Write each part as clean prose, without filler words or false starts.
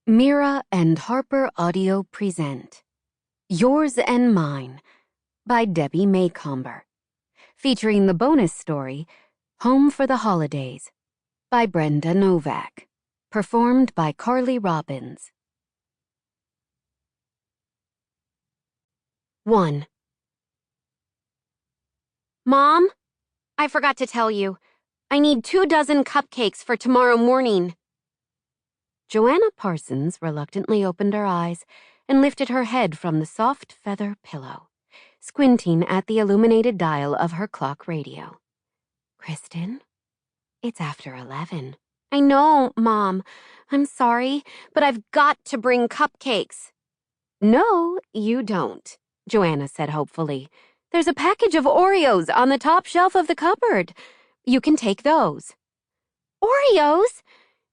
Mira and HarperAudio present Yours and Mine by Debbie Maycomber, featuring the bonus story Home for the Holidays by Brenda Novak, performed by Carly Robbins. 1. Mom, I forgot to tell you. I need 24 cupcakes for tomorrow morning. Joanna Parsons reluctantly opened her eyes and lifted her head from the soft feather pillow, squinting at the illuminated dial of her clock radio. Kristen, it's after 11. I know, Mom. I'm sorry, but I've got to bring cupcakes. No, you don't, Joanna said hopefully. There's a package of Oreos on the top shelf of the cupboard. You can take those. Oreos?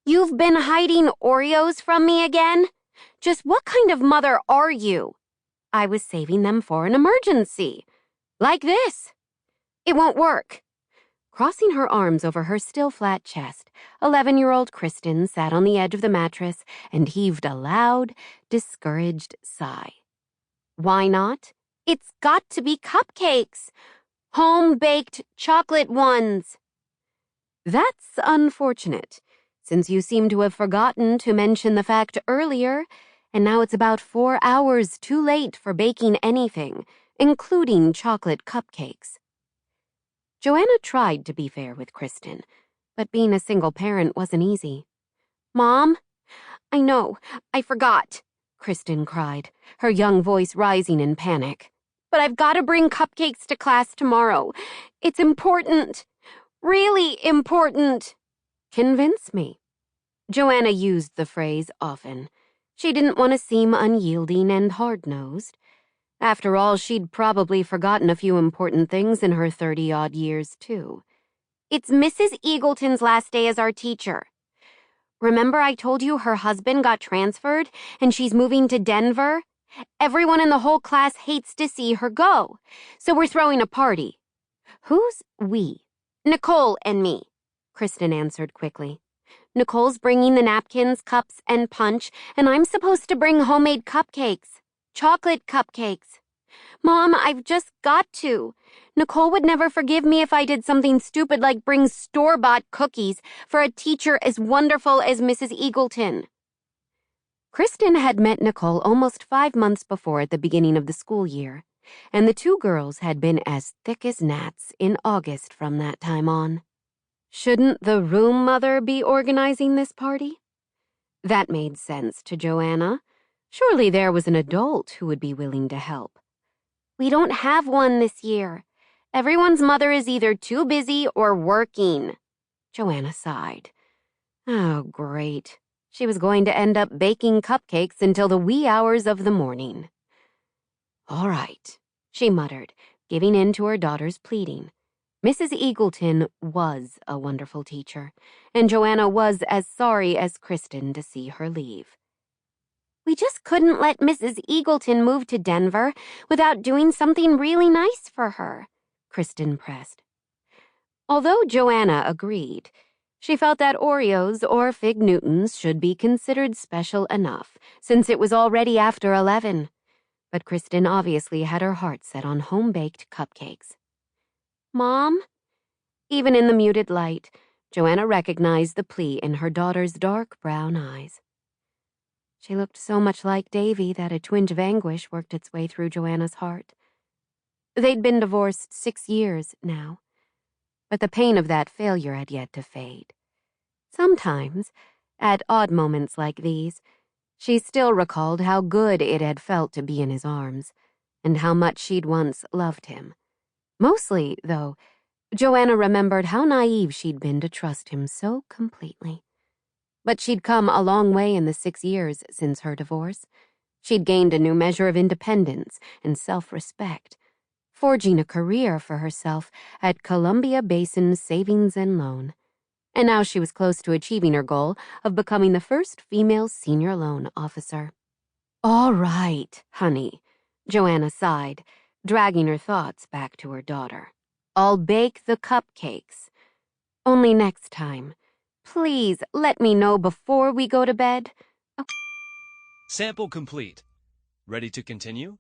You've been hiding Oreos from me again? Just what kind of mother are you? I was saving them for an emergency. Like this. It won't work. Crossing her arms over her still flat chest, 11-year-old Kristen sat on the edge of the mattress and heaved a loud, discouraged sigh. Why not? It's got to be cupcakes. Home-baked chocolate ones. That's unfortunate, since you seem to have forgotten to mention the fact earlier, and now it's about 4 hours too late for baking anything, including chocolate cupcakes. Joanna tried to be fair with Kristen, but being a single parent wasn't easy. Mom? I know, I forgot, Kristen cried, her young voice rising in panic. But I've got to bring cupcakes to class tomorrow. It's important. Really important. Convince me. Joanna used the phrase often. She didn't want to seem unyielding and hard-nosed. After all, she'd probably forgotten a few important things in her 30-odd years, too. It's Mrs. Eagleton's last day as our teacher. Remember I told you her husband got transferred and she's moving to Denver? Everyone in the whole class hates to see her go, so we're throwing a party. Who's we? Nicole and me, Kristen answered quickly. Nicole's bringing the napkins, cups, and punch, and I'm supposed to bring homemade cupcakes. Chocolate cupcakes. Mom, I've just got to. Nicole would never forgive me if I did something stupid like bring store-bought cookies for a teacher as wonderful as Mrs. Eagleton. Kristen had met Nicole almost 5 months before at the beginning of the school year, and the two girls had been as thick as gnats in August from that time on. Shouldn't the room mother be organizing this party? That made sense to Joanna. Surely there was an adult who would be willing to help. We don't have one this year. Everyone's mother is either too busy or working. Joanna sighed. Oh, great. She was going to end up baking cupcakes until the wee hours of the morning. All right, she muttered, giving in to her daughter's pleading. Mrs. Eagleton was a wonderful teacher, and Joanna was as sorry as Kristen to see her leave. We just couldn't let Mrs. Eagleton move to Denver without doing something really nice for her, Kristen pressed. Although Joanna agreed, she felt that Oreos or Fig Newtons should be considered special enough, since it was already after 11. But Kristen obviously had her heart set on home-baked cupcakes. Mom? Even in the muted light, Joanna recognized the plea in her daughter's dark brown eyes. She looked so much like Davy that a twinge of anguish worked its way through Joanna's heart. They'd been divorced 6 years now, but the pain of that failure had yet to fade. Sometimes, at odd moments like these, she still recalled how good it had felt to be in his arms, and how much she'd once loved him. Mostly, though, Joanna remembered how naive she'd been to trust him so completely. But she'd come a long way in the 6 years since her divorce. She'd gained a new measure of independence and self-respect, forging a career for herself at Columbia Basin Savings and Loan. And now she was close to achieving her goal of becoming the first female senior loan officer. All right, honey, Joanna sighed, dragging her thoughts back to her daughter. I'll bake the cupcakes. Only next time, please let me know before we go to bed. Oh, Sample complete. Ready to continue?